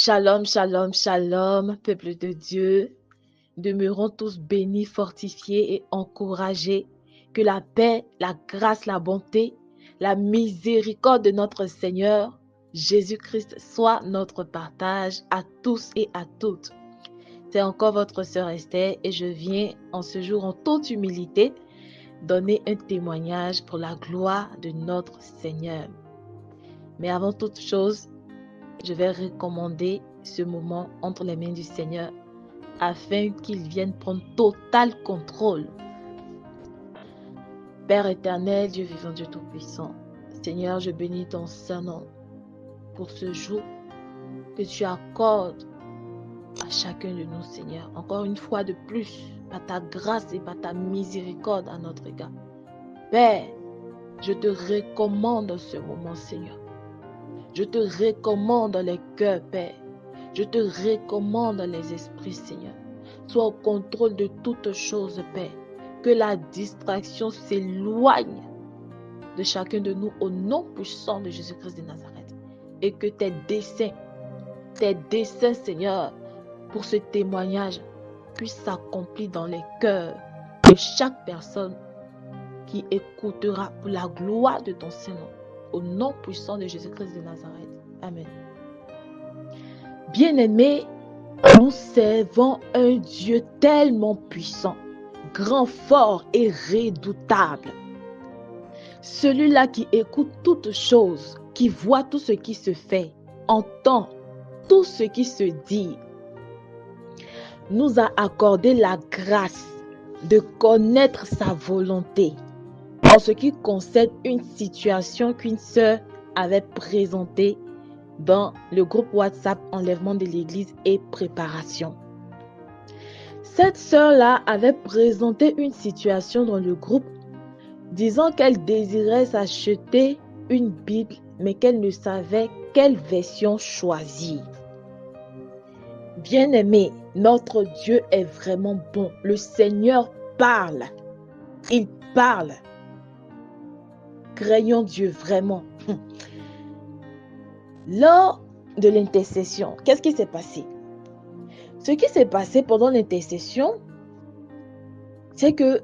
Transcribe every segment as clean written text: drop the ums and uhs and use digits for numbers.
Shalom, shalom, shalom, peuple de Dieu. Demeurons tous bénis, fortifiés et encouragés. Que la paix, la grâce, la bonté, la miséricorde de notre Seigneur Jésus-Christ soit notre partage à tous et à toutes. C'est encore votre sœur Esther et je viens en ce jour en toute humilité donner un témoignage pour la gloire de notre Seigneur. Mais avant toute chose, je vais recommander ce moment entre les mains du Seigneur afin qu'il vienne prendre total contrôle. Père éternel, Dieu vivant, Dieu tout-puissant, Seigneur, je bénis ton Saint-Nom pour ce jour que tu accordes à chacun de nous, Seigneur. Encore une fois de plus, par ta grâce et par ta miséricorde à notre égard. Père, je te recommande ce moment, Seigneur. Je te recommande les cœurs, Père. Je te recommande les esprits, Seigneur. Sois au contrôle de toutes choses, Père. Que la distraction s'éloigne de chacun de nous au nom puissant de Jésus-Christ de Nazareth. Et que tes desseins, Seigneur, pour ce témoignage puissent s'accomplir dans les cœurs de chaque personne qui écoutera pour la gloire de ton Saint-Nom. Au nom puissant de Jésus-Christ de Nazareth. Amen. Bien-aimés, nous servons un Dieu tellement puissant, grand, fort et redoutable. Celui-là qui écoute toutes choses, qui voit tout ce qui se fait, entend tout ce qui se dit, nous a accordé la grâce de connaître sa volonté en ce qui concerne une situation qu'une sœur avait présentée dans le groupe WhatsApp Enlèvement de l'Église et Préparation. Cette sœur-là avait présenté une situation dans le groupe disant qu'elle désirait s'acheter une Bible mais qu'elle ne savait quelle version choisir. Bien-aimé, notre Dieu est vraiment bon. Le Seigneur parle. Il parle. Craignons Dieu vraiment. Lors de l'intercession, qu'est-ce qui s'est passé? Ce qui s'est passé pendant l'intercession, c'est que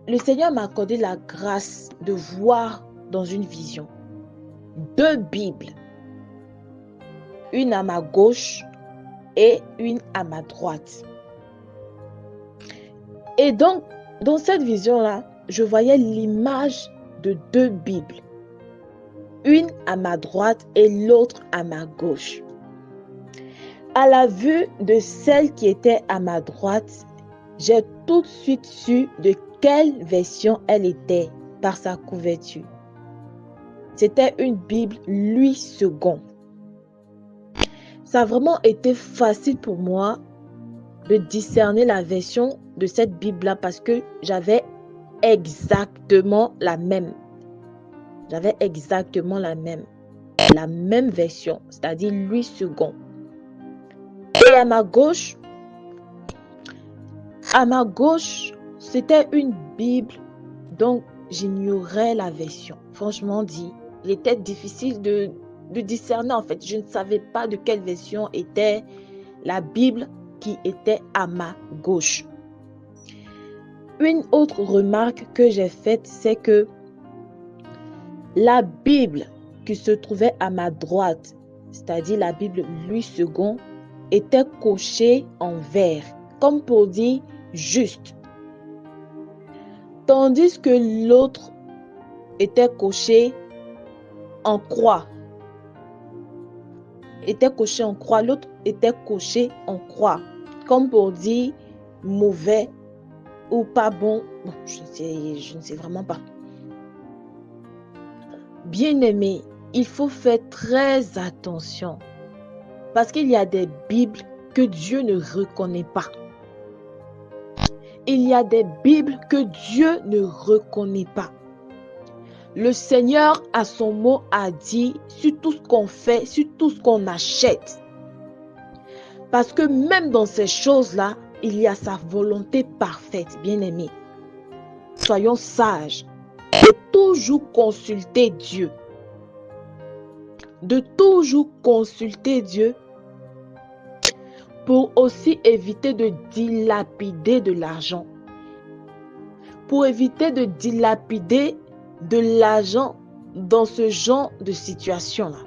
le Seigneur m'a accordé la grâce de voir dans une vision 2 Bibles, une à ma gauche et une à ma droite. Et donc, dans cette vision-là, je voyais l'image de 2 Bibles, une à ma droite et l'autre à ma gauche. À la vue de celle qui était à ma droite, j'ai tout de suite su de quelle version elle était par sa couverture. C'était une Bible Louis II. Ça a vraiment été facile pour moi de discerner la version de cette Bible-là parce que j'avais exactement la même. J'avais exactement la même version, c'est-à-dire Louis II. Et à ma gauche, c'était une Bible dont j'ignorais la version. Franchement dit, il était difficile de discerner en fait. Je ne savais pas de quelle version était la Bible qui était à ma gauche. Une autre remarque que j'ai faite, c'est que la Bible qui se trouvait à ma droite, c'est-à-dire la Bible Louis II, était cochée en vert, comme pour dire juste. Tandis que l'autre était coché en croix. L'autre était coché en croix, comme pour dire mauvais ou pas bon. Bon, je ne sais vraiment pas. Bien-aimé, il faut faire très attention parce qu'il y a des Bibles que Dieu ne reconnaît pas. Il y a des Bibles que Dieu ne reconnaît pas. Le Seigneur, à son mot, a dit sur tout ce qu'on fait, sur tout ce qu'on achète. Parce que même dans ces choses-là, il y a sa volonté parfaite, bien-aimé. Soyons sages de toujours consulter Dieu. De toujours consulter Dieu pour aussi éviter de dilapider de l'argent. Pour éviter de dilapider de l'argent dans ce genre de situation-là.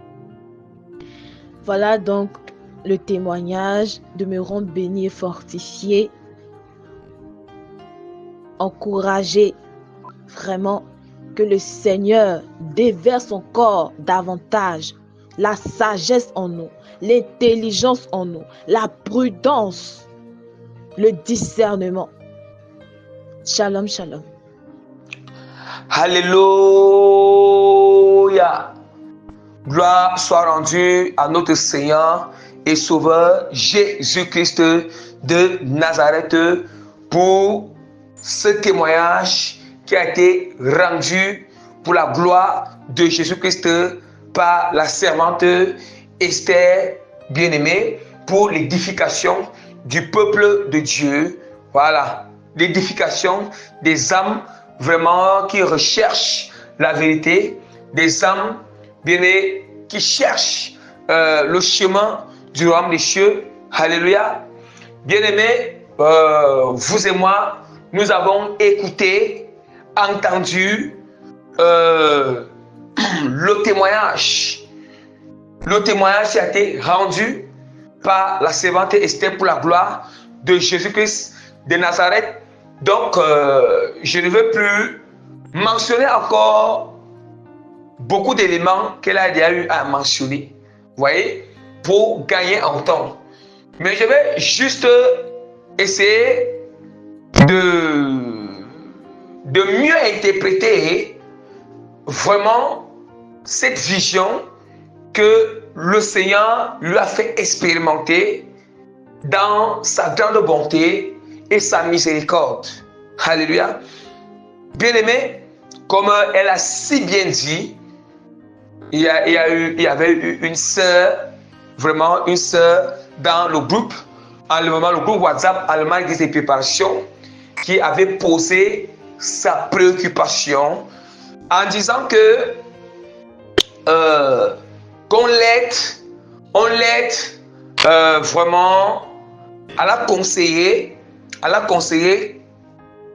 Voilà donc le témoignage de me rendre béni et fortifié, encouragé, vraiment que le Seigneur déverse encore davantage la sagesse en nous, l'intelligence en nous, la prudence, le discernement. Shalom, shalom. Alléluia. Gloire soit rendue à notre Seigneur et Sauveur Jésus-Christ de Nazareth pour ce témoignage qui a été rendu pour la gloire de Jésus-Christ par la servante Esther bien-aimée pour l'édification du peuple de Dieu. Voilà, l'édification des âmes vraiment qui recherchent la vérité, des âmes bien-aimées qui cherchent le chemin du royaume des cieux. Alléluia. Bien-aimés, vous et moi, nous avons écouté, entendu le témoignage qui a été rendu par la servante Esther pour la gloire de Jésus-Christ de Nazareth. Donc, je ne veux plus mentionner encore beaucoup d'éléments qu'elle a déjà eu à mentionner, vous voyez, pour gagner en temps. Mais je vais juste essayer de mieux interpréter vraiment cette vision que le Seigneur lui a fait expérimenter dans sa grande bonté et sa miséricorde. Alléluia. Bien-aimé, comme elle a si bien dit, il y avait eu une sœur, vraiment une sœur dans le groupe, le groupe WhatsApp Allemagne Église et Préparation, qui avait posé sa préoccupation en disant que qu'on l'aide vraiment à la conseiller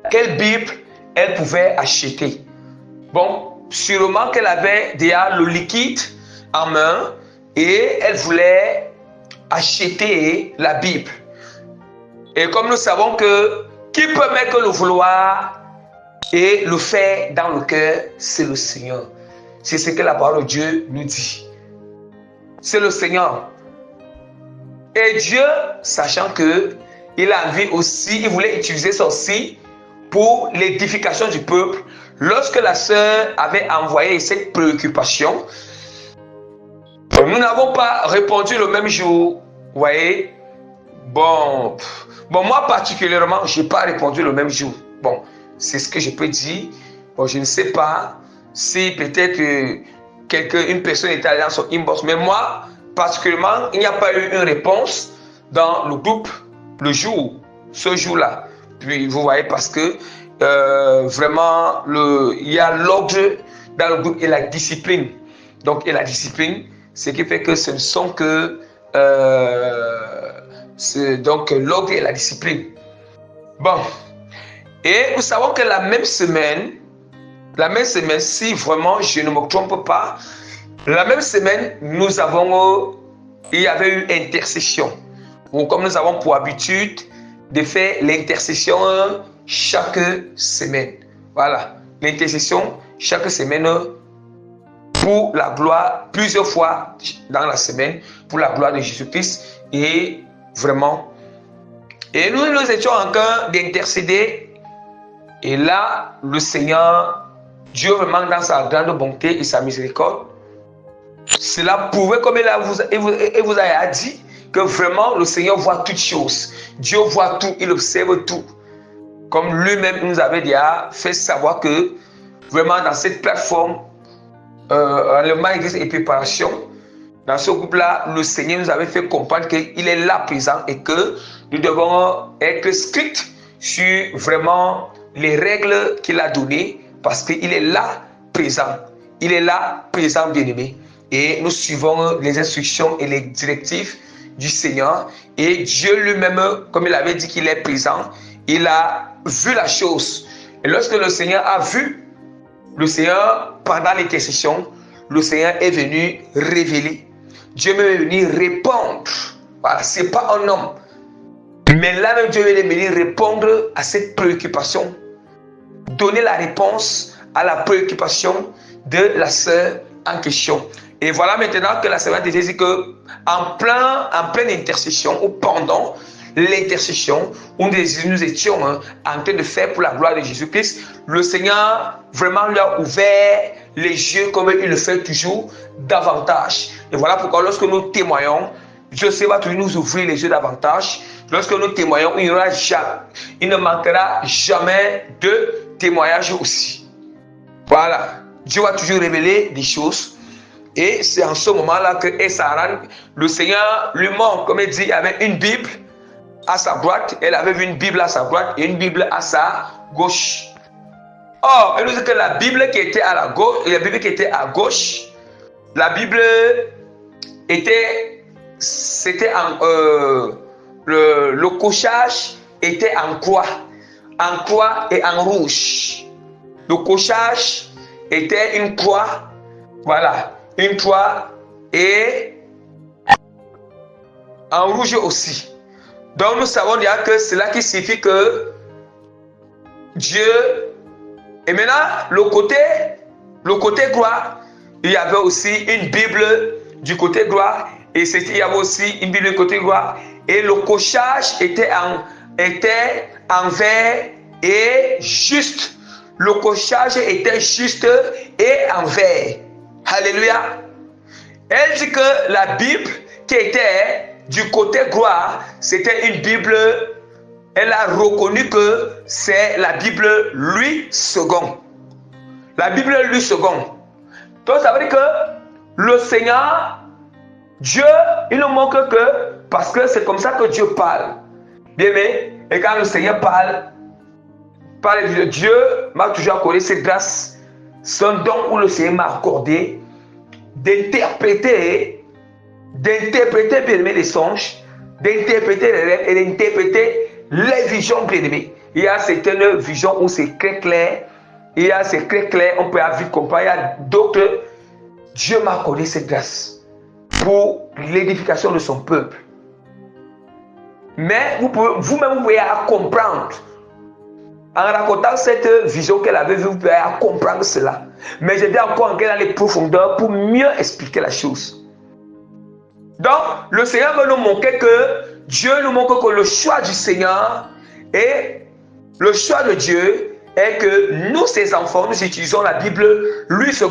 quelle Bible elle pouvait acheter. Bon, sûrement qu'elle avait déjà le liquide en main et elle voulait acheter la Bible. Et comme nous savons que qui peut mettre le vouloir et le faire dans le cœur, c'est le Seigneur. C'est ce que la parole de Dieu nous dit. C'est le Seigneur. Et Dieu, sachant que il a envie aussi, il voulait utiliser ça aussi pour l'édification du peuple. Lorsque la sœur avait envoyé cette préoccupation, nous n'avons pas répondu le même jour. Vous voyez? Bon, moi particulièrement, je n'ai pas répondu le même jour. Bon, c'est ce que je peux dire. Bon, je ne sais pas si peut-être une personne était allée dans son inbox. Mais moi, particulièrement, il n'y a pas eu une réponse dans le groupe ce jour-là. Puis vous voyez, parce que vraiment, il y a l'ordre dans le groupe et la discipline. Donc, et la discipline, ce qui fait que ce ne sont que donc l'ordre et la discipline. Bon, et nous savons que la même semaine, si vraiment je ne me trompe pas, la même semaine, il y avait eu intercession. Ou comme nous avons pour habitude de faire l'intercession chaque semaine. Voilà, l'intercession chaque semaine pour la gloire, plusieurs fois dans la semaine, pour la gloire de Jésus-Christ. Et vraiment, et nous étions en train d'intercéder. Et là, le Seigneur, Dieu vraiment dans sa grande bonté et sa miséricorde, cela pouvait, comme il vous a dit, que vraiment le Seigneur voit toutes choses. Dieu voit tout, il observe tout. Comme lui-même nous avait déjà fait savoir que vraiment dans cette plateforme, Allemagne Église et Préparation, dans ce groupe-là, le Seigneur nous avait fait comprendre qu'il est là présent et que nous devons être stricts sur vraiment les règles qu'il a données parce qu'il est là présent. Il est là présent, bien-aimé. Et nous suivons les instructions et les directives du Seigneur. Et Dieu lui-même, comme il avait dit qu'il est présent, il a vu la chose. Et lorsque le Seigneur a vu, le Seigneur, pendant l'intercession, le Seigneur est venu révéler. Dieu est venu répondre. Voilà, ce n'est pas un homme. Mais là même, Dieu est venu répondre à cette préoccupation. Donner la réponse à la préoccupation de la sœur en question. Et voilà maintenant que la servante de Jésus dit que en pleine intercession ou pendant l'intercession où nous étions en train de faire pour la gloire de Jésus-Christ, le Seigneur vraiment lui a ouvert les yeux comme il le fait toujours davantage. Et voilà pourquoi lorsque nous témoignons, Dieu va toujours nous ouvrir les yeux davantage. Lorsque nous témoignons, il ne manquera jamais de témoignages aussi. Voilà. Dieu va toujours révéler des choses. Et c'est en ce moment-là que Essaran, le Seigneur lui montre, comme il dit, il y avait une Bible à sa droite. Elle avait vu une Bible à sa droite et une Bible à sa gauche. Or, elle nous dit que la Bible qui était à la gauche, et la Bible qui était à gauche, la Bible c'était le cochage était en croix et en rouge. Le cochage était une croix, voilà, une croix et en rouge aussi. Donc nous savons déjà que c'est là qui signifie que Dieu. Et maintenant le côté gloire, il y avait aussi une Bible du côté gloire et il y avait aussi une Bible du côté gloire et le cochage était en vert et juste. Le cochage était juste et en vert. Alléluia. Elle dit que la Bible qui était du côté gloire, c'était une Bible. Elle a reconnu que c'est la Bible Louis II. La Bible Louis II. Donc ça veut dire que le Seigneur, Dieu, il nous montre que, parce que c'est comme ça que Dieu parle. Bien aimé, et quand le Seigneur parle de Dieu m'a toujours accordé cette grâce. C'est un don où le Seigneur m'a accordé d'interpréter bien aimé les songes, d'interpréter les rêves et d'interpréter les visions bien aimées. Il y a certaines visions où c'est très clair, il y a c'est très clair, on peut vite comprendre. Il y a d'autres, Dieu m'a accordé cette grâce pour l'édification de son peuple. Mais vous-même vous pouvez comprendre. En racontant cette vision qu'elle avait vue, vous pouvez comprendre cela. Mais je vais encore entrer dans les profondeurs pour mieux expliquer la chose. Donc, le Seigneur veut nous montrer que Dieu nous montre que le choix du Seigneur et le choix de Dieu est que nous, ses enfants, nous utilisons la Bible Louis II.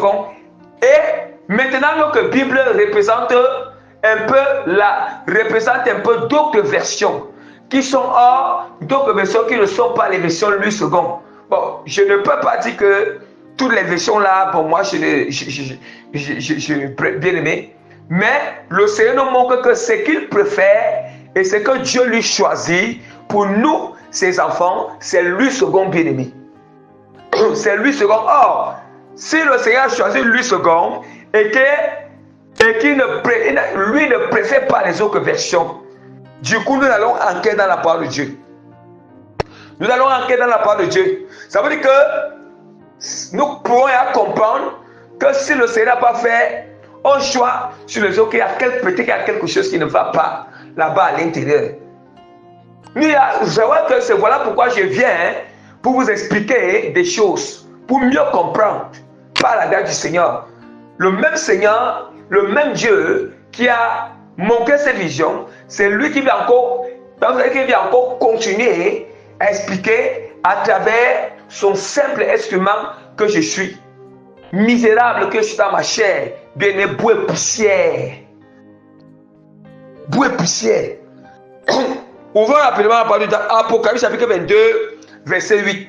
Et maintenant, notre Bible représente un peu d'autres versions qui sont hors d'autres versions qui ne sont pas les versions Louis II. Bon, je ne peux pas dire que toutes les versions là, pour moi, je bien aimé. Mais le Seigneur nous montre que ce qu'il préfère et ce que Dieu lui choisit pour nous, ses enfants, c'est Louis II bien aimé. C'est Louis II. Or, si le Seigneur choisit Louis II et qu'il ne préfère pas les autres versions, du coup, nous allons enquêter dans la parole de Dieu. Nous allons enquêter dans la parole de Dieu. Ça veut dire que nous pouvons comprendre que si le Seigneur n'a pas fait un choix sur les autres, peut-être qu'il y a quelque chose qui ne va pas là-bas à l'intérieur. Voilà pourquoi je viens pour vous expliquer des choses, pour mieux comprendre par la grâce du Seigneur. Le même Seigneur, le même Dieu qui a montré cette vision, c'est lui qui vient encore continuer à expliquer à travers son simple instrument que je suis. Misérable que je suis dans ma chair, bien-aimé, boue et poussière. Boue et poussière. Ouvrons rapidement la parole d'Apocalypse chapitre 22, verset 8.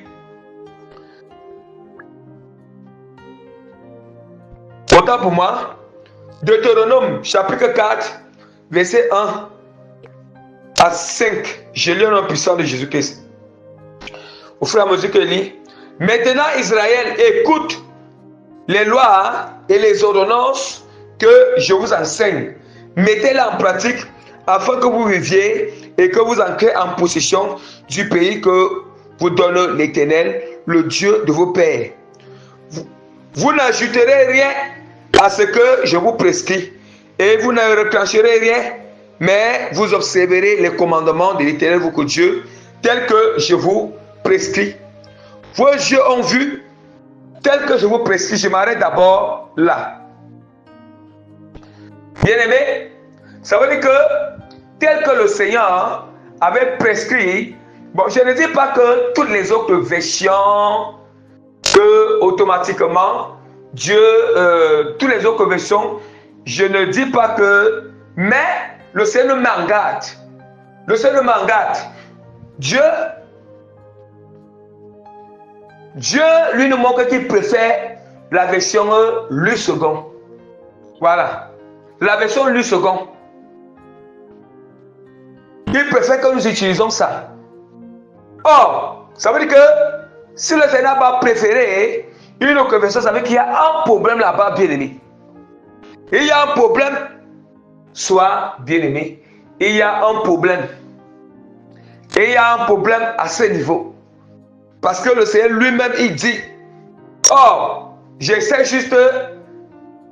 Autant pour moi, Deutéronome chapitre 4, verset 1 à 5. Je lis le nom puissant de Jésus-Christ. Au fur et à mesure que je lis. Maintenant, Israël, écoute les lois et les ordonnances que je vous enseigne. Mettez-les en pratique afin que vous viviez et que vous entriez en possession du pays que vous donne l'Éternel, le Dieu de vos pères. Vous n'ajouterez rien à ce que je vous prescris, et vous ne retrancherez rien, mais vous observerez les commandements de l'Éternel votre Dieu, tels que je vous prescris. Vos yeux ont vu, tels que je vous prescris. Je m'arrête d'abord là. Bien-aimé, ça veut dire que tel que le Seigneur avait prescrit, bon, je ne dis pas que toutes les autres versions, que automatiquement, Dieu, toutes les autres versions, je ne dis pas que, mais le Seigneur m'engage. Le Seigneur m'engage. Dieu, lui, nous montre qu'il préfère la version lu second. Voilà. La version lu second. Il préfère que nous utilisons ça. Or, ça veut dire que si le Seigneur va préférer une autre version, ça veut dire qu'il y a un problème là-bas, bien-aimé. Il y a un problème, soit bien-aimé, il y a un problème. Et il y a un problème à ce niveau. Parce que le Seigneur lui-même, il dit, oh, j'essaie juste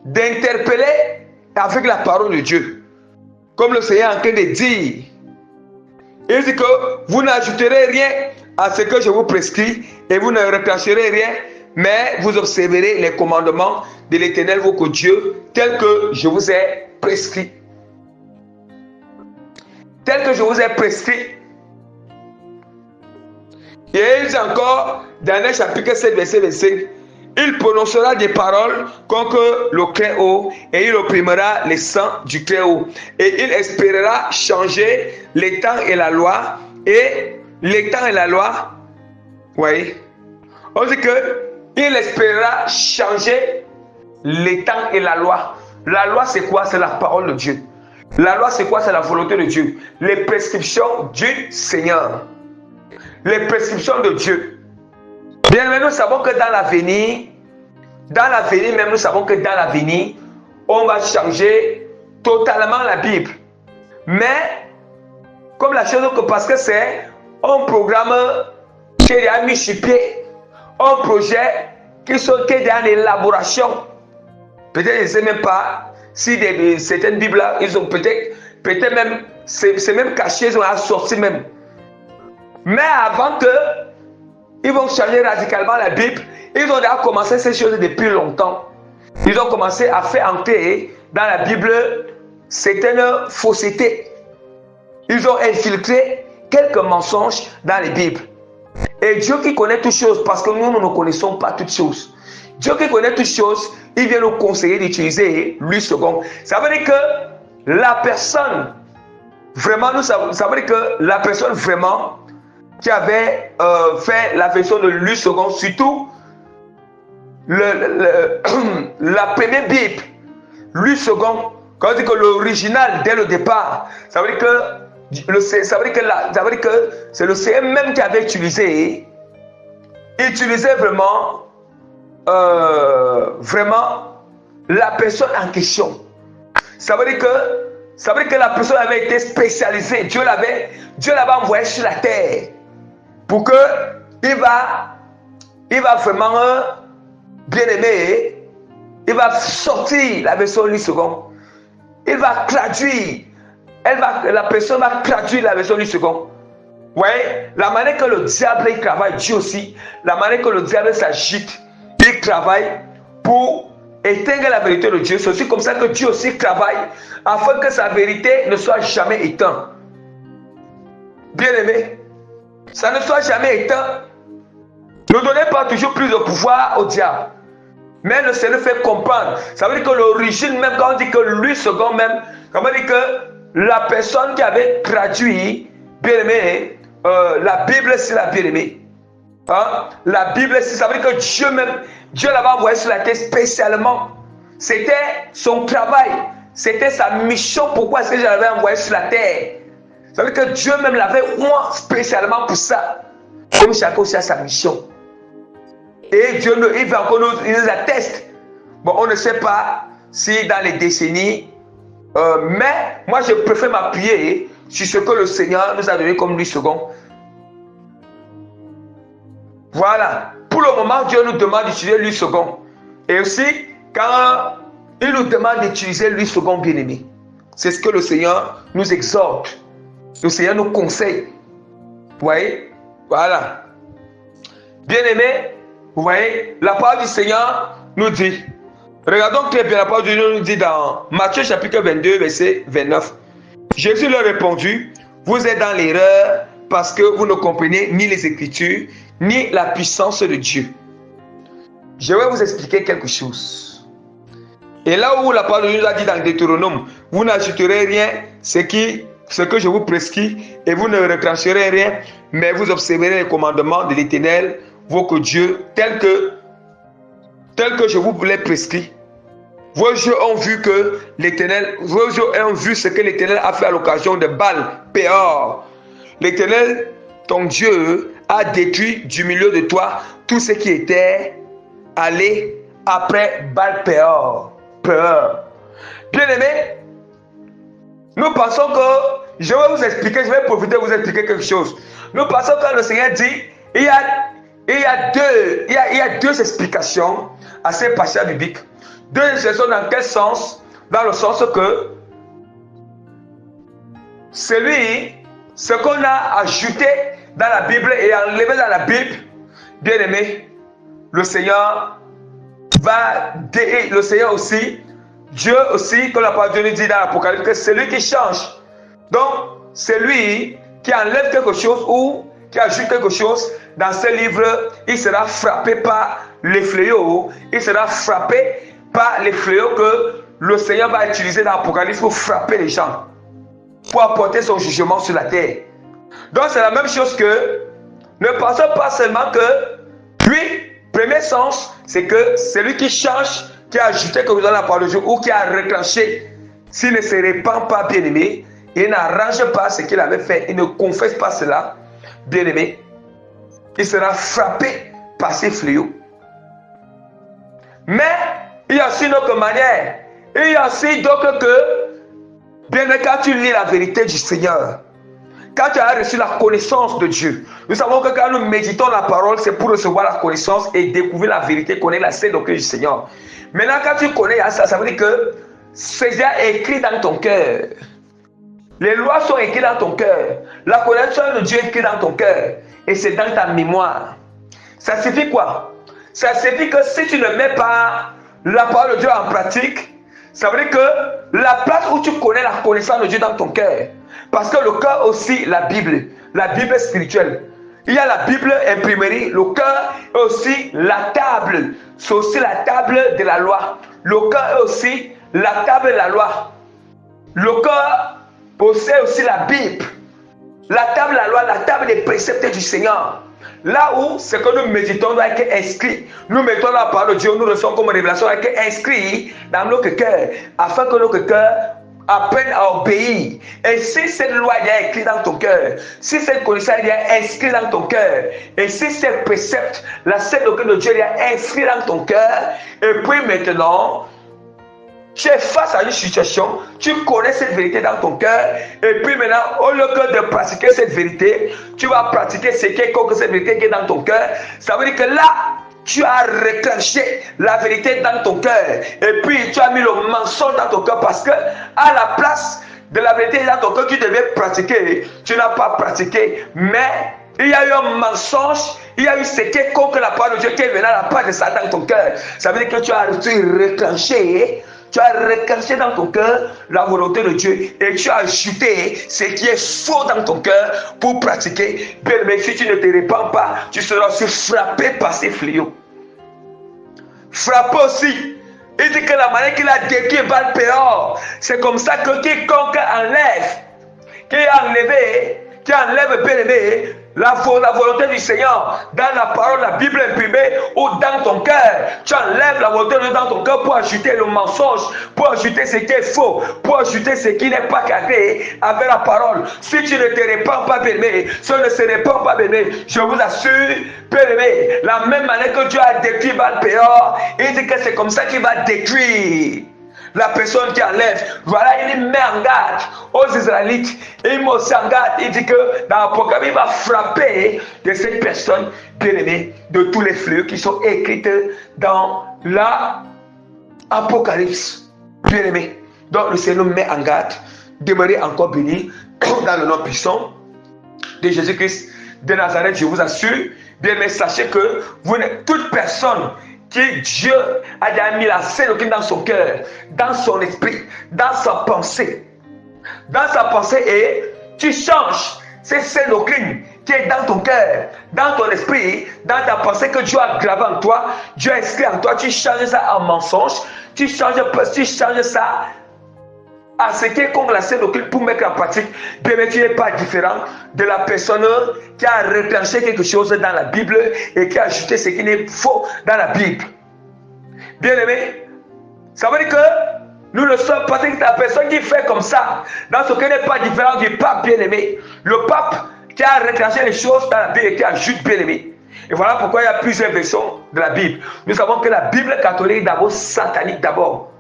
d'interpeller avec la parole de Dieu. Comme le Seigneur est en train de dire. Il dit que vous n'ajouterez rien à ce que je vous prescris et vous ne retrancherez rien, mais vous observerez les commandements de l'Éternel votre Dieu tels que je vous ai prescrits. Tels que je vous ai prescrits. Et il dit encore, dans le chapitre 7, verset 25, il prononcera des paroles contre le Très-Haut et il opprimera les sangs du Très-Haut. Et il espérera changer les temps et la loi. Et les temps et la loi, oui, on dit que il espérera changer les temps et la loi. La loi, c'est quoi? C'est la parole de Dieu. La loi, c'est quoi? C'est la volonté de Dieu. Les prescriptions du Seigneur. Les prescriptions de Dieu. Bien, mais nous savons que dans l'avenir, même nous savons que dans l'avenir, on va changer totalement la Bible. Mais, comme la chose, parce que c'est un programme qui est mis sur pied, un projet qui est en élaboration. Peut-être, je ne sais même pas si certaines Bibles-là, ils ont peut-être même, c'est même caché, ils ont assorti même. Mais avant que ils vont changer radicalement la Bible, ils ont déjà commencé ces choses depuis longtemps. Ils ont commencé à faire entrer dans la Bible certaines faussetés. Ils ont infiltré quelques mensonges dans les Bibles. Et Dieu qui connaît toutes choses, parce que nous ne connaissons pas toutes choses. Dieu qui connaît toutes choses, il vient nous conseiller d'utiliser lui second. Ça veut dire que la personne, vraiment, ça veut dire que la personne vraiment qui avait fait la version de lui second, surtout la première Bible, lui second, quand on dit que l'original dès le départ, ça veut dire que c'est le Seigneur même qui avait utilisé vraiment la personne en question. Ça veut dire que la personne avait été spécialisée. Dieu l'avait envoyé sur la terre pour que il va vraiment bien aimer. Il va sortir la version lui second. Il va traduire. La personne va traduire la version lui second. Ouais, la manière que le diable il travaille, Dieu aussi, la manière que le diable s'agite, il travaille pour éteindre la vérité de Dieu. C'est aussi comme ça que Dieu aussi travaille afin que sa vérité ne soit jamais éteinte. Bien aimé, ça ne soit jamais éteint. Ne donnez pas toujours plus de pouvoir au diable. Mais le Seigneur fait comprendre. Ça veut dire que l'origine, même quand on dit que lui second même, quand on dit que la personne qui avait traduit, bien aimé, la Bible c'est la bien aimée. Hein? La Bible c'est, ça veut dire que Dieu même, Dieu l'avait envoyé sur la terre spécialement. C'était son travail. C'était sa mission. Pourquoi est-ce que je l'avais envoyé sur la terre? Ça veut dire que Dieu même l'avait oint spécialement pour ça. Comme chacun aussi a sa mission. Et Dieu il nous atteste. Bon, on ne sait pas si dans les décennies Mais moi, je préfère m'appuyer sur ce que le Seigneur nous a donné comme lui second. Voilà. Pour le moment, Dieu nous demande d'utiliser l'huile second. Et aussi, quand il nous demande d'utiliser l'huile second, bien-aimé, c'est ce que le Seigneur nous exhorte. Le Seigneur nous conseille. Vous voyez? Voilà. Bien-aimé, vous voyez, la parole du Seigneur nous dit, regardons très bien, la parole du Seigneur nous dit dans Matthieu chapitre 22, verset 29. Jésus leur répondit, vous êtes dans l'erreur parce que vous ne comprenez ni les Écritures, ni la puissance de Dieu. Je vais vous expliquer quelque chose. Et là où la parole de Dieu nous a dit dans Deutéronome, vous n'ajouterez rien, ce que je vous prescris, et vous ne retrancherez rien, mais vous observerez les commandements de l'Éternel, votre Dieu, tel que je vous l'ai prescrit. Vos yeux ont vu ce que l'Éternel a fait à l'occasion de Baal-Péor. L'Éternel, ton Dieu, a détruit du milieu de toi tout ce qui était allé après Baal-Péor. Bien-aimés, nous pensons que, je vais profiter de vous expliquer quelque chose. Nous pensons que le Seigneur dit, il y a deux explications à ces passages bibliques. Deux explications dans quel sens? Dans le sens que ce qu'on a ajouté dans la Bible et enlevé dans la Bible, bien aimé, le Seigneur aussi, Dieu aussi, comme la parole de Dieu dit dans l'Apocalypse, que c'est lui qui change. Donc, c'est lui qui enlève quelque chose ou qui ajoute quelque chose dans ce livre, il sera frappé par les fléaux, il sera frappé par les fléaux que le Seigneur va utiliser dans l'Apocalypse pour frapper les gens, pour apporter son jugement sur la terre. Donc c'est la même chose que, ne pensons pas seulement que, lui, premier sens, c'est que c'est lui qui change, qui a ajouté quelque chose dans la parole de Dieu ou qui a reclenché. S'il ne se répand pas, bien aimé, il n'arrange pas ce qu'il avait fait, il ne confesse pas cela, bien aimé, il sera frappé par ces fléaux. Mais il y a aussi une autre manière. Il y a aussi d'autres que, bien aimé, quand tu lis la vérité du Seigneur, quand tu as reçu la connaissance de Dieu, nous savons que quand nous méditons la parole, c'est pour recevoir la connaissance et découvrir la vérité, connaître la sainte doctrine du Seigneur. Maintenant, quand tu connais ça, ça veut dire que c'est déjà écrit dans ton cœur. Les lois sont écrites dans ton cœur. La connaissance de Dieu est écrite dans ton cœur. Et c'est dans ta mémoire. Ça signifie quoi? Ça signifie que si tu ne mets pas la parole de Dieu en pratique, ça veut dire que la place où tu connais la connaissance de Dieu dans ton cœur, parce que le cœur aussi, la Bible spirituelle. Il y a la Bible imprimerie, le cœur est aussi la table. C'est aussi la table de la loi. Le cœur est aussi la table de la loi. Le cœur possède aussi la Bible. La table de la loi, la table des préceptes du Seigneur. Là où ce que nous méditons doit être inscrit. Nous mettons la parole de Dieu, nous recevons comme révélation, doit être inscrit dans notre cœur, afin que notre cœur apprenne à obéir. Et si cette loi est écrite dans ton cœur, si cette connaissance est inscrite dans ton cœur, et si ces préceptes, la sainte doctrine de Dieu est inscrite dans ton cœur, et puis maintenant, tu es face à une situation, tu connais cette vérité dans ton cœur, et puis maintenant, au lieu que de pratiquer cette vérité, tu vas pratiquer ce qui est contre cette vérité qui est dans ton cœur. Ça veut dire que là, tu as reclenché la vérité dans ton cœur, et puis tu as mis le mensonge dans ton cœur, parce que à la place de la vérité dans ton cœur, tu devais pratiquer, tu n'as pas pratiqué, mais il y a eu un mensonge, il y a eu ce qui est contre la parole de Dieu qui est venu à la part de ça dans ton cœur. Ça veut dire que tu as reclenché. Tu as reclenché dans ton cœur la volonté de Dieu et tu as ajouté ce qui est faux dans ton cœur pour pratiquer. Mais si tu ne te répands pas, tu seras aussi frappé par ces fléaux. Frappé aussi. Il dit que la manière qu'il a détruit Baal-Péor, c'est comme ça que quiconque enlève, qui enlève, bien aimé, la volonté du Seigneur dans la parole, la Bible imprimée ou dans ton cœur. Tu enlèves la volonté de Dieu dans ton cœur pour ajouter le mensonge, pour ajouter ce qui est faux, pour ajouter ce qui n'est pas cadré avec la parole. Si tu ne te répands pas, bien aimé, si on ne se répand pas, bien aimé, je vous assure, bien aimé, la même manière que Dieu a détruit Baal-Péor, il dit que c'est comme ça qu'il va détruire la personne qui enlève, voilà, il met en garde aux Israélites. Et il met aussi en garde, il dit que dans l'Apocalypse, il va frapper de cette personne bien-aimée, de tous les fléaux qui sont écrits dans l'Apocalypse. Bien-aimé. Donc le Seigneur met en garde, demeurez encore bénis dans le nom puissant de Jésus-Christ de Nazareth, je vous assure. Bien-aimé, sachez que vous n'êtes toute personne qui Dieu a déjà mis la Sainte Doctrine dans son cœur, dans son esprit, dans sa pensée. Dans sa pensée, et tu changes cette Sainte Doctrine qui est dans ton cœur, dans ton esprit, dans ta pensée que Dieu a gravé en toi, Dieu a écrit en toi, tu changes ça en mensonge, tu changes ça à ce qui est contre la Sainte Doctrine pour mettre en pratique. Bien, mais tu n'es pas différent de la personne qui a retranché quelque chose dans la Bible et qui a ajouté ce qui est faux dans la Bible. Bien aimé, ça veut dire que nous ne sommes pas la personne qui fait comme ça, dans ce qui n'est pas différent du pape bien aimé. Le pape qui a retranché les choses dans la Bible et qui ajoute bien aimé. Et voilà pourquoi il y a plusieurs versions de la Bible. Nous savons que la Bible catholique est d'abord satanique d'abord.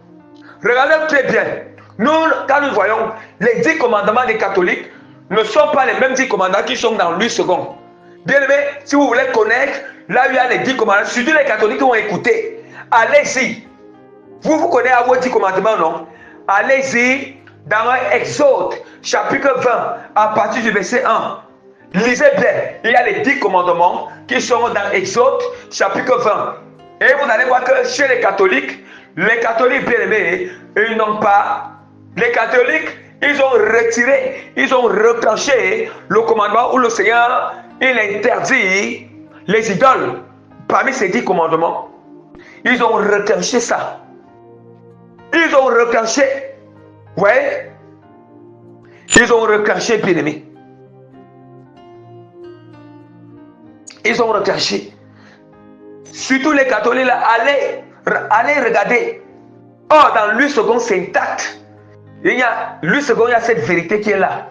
Regardez très bien. Nous, quand nous voyons les 10 commandements des catholiques, ne sont pas les mêmes 10 commandements qui sont dans Louis II. Bien aimé, si vous voulez connaître, là où il y a les 10 commandements, surtout les catholiques qui ont écouté, allez-y. Vous connaissez à vos 10 commandements, non? Allez-y dans Exode, chapitre 20, à partir du verset 1. Lisez bien, il y a les 10 commandements qui sont dans Exode, chapitre 20. Et vous allez voir que chez les catholiques bien aimés, ils n'ont pas. Les catholiques, ils ont retiré, ils ont retranché le commandement où le Seigneur, il interdit les idoles. Parmi ces 10 commandements, ils ont retranché ça. Ils ont retranché. Ouais. Ils ont retranché, bien aimé. Ils ont retranché. Surtout les catholiques, là, allez regarder. Oh, dans Louis II, c'est intact. Louis II, il y a cette vérité qui est là.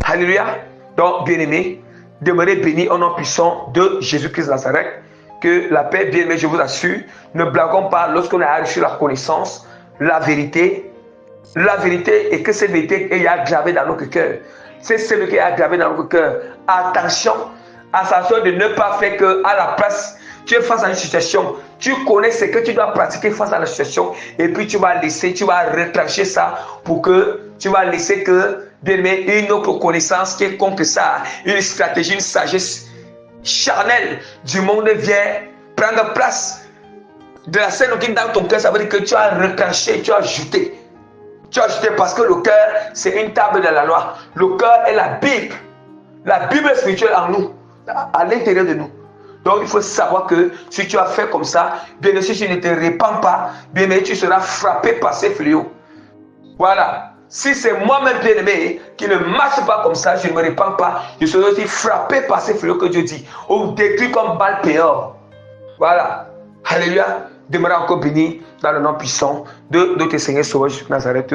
Alléluia. Donc, bien-aimés, demeurez bénis au nom puissant de Jésus-Christ de Nazareth. Que la paix, bien-aimés, je vous assure, ne blaguons pas lorsqu'on a reçu la connaissance, la vérité et que cette vérité est aggravée dans notre cœur. C'est ce qui est aggravé dans notre cœur. Attention de ne pas faire que à la place, tu es face à une situation, tu connais ce que tu dois pratiquer face à la situation, et puis tu vas retrancher ça pour que tu vas laisser que, bien aimé, une autre connaissance qui est contre ça, une stratégie, une sagesse charnelle du monde vient prendre place de la scène qui est dans ton cœur. Ça veut dire que tu as retranché, tu as ajouté. Tu as ajouté parce que le cœur, c'est une table de la loi. Le cœur est la Bible. La Bible spirituelle en nous, à l'intérieur de nous. Donc il faut savoir que si tu as fait comme ça, bien sûr, si tu ne te répands pas, bien aimé, tu seras frappé par ces fléaux. Voilà. Si c'est moi-même bien aimé qui ne marche pas comme ça, je ne me répands pas, je serai aussi frappé par ces fléaux que Dieu dit. Ou détruit comme balle péor. Voilà. Alléluia. Demeurez encore béni dans le nom puissant de notre Seigneur Sauveur Nazareth.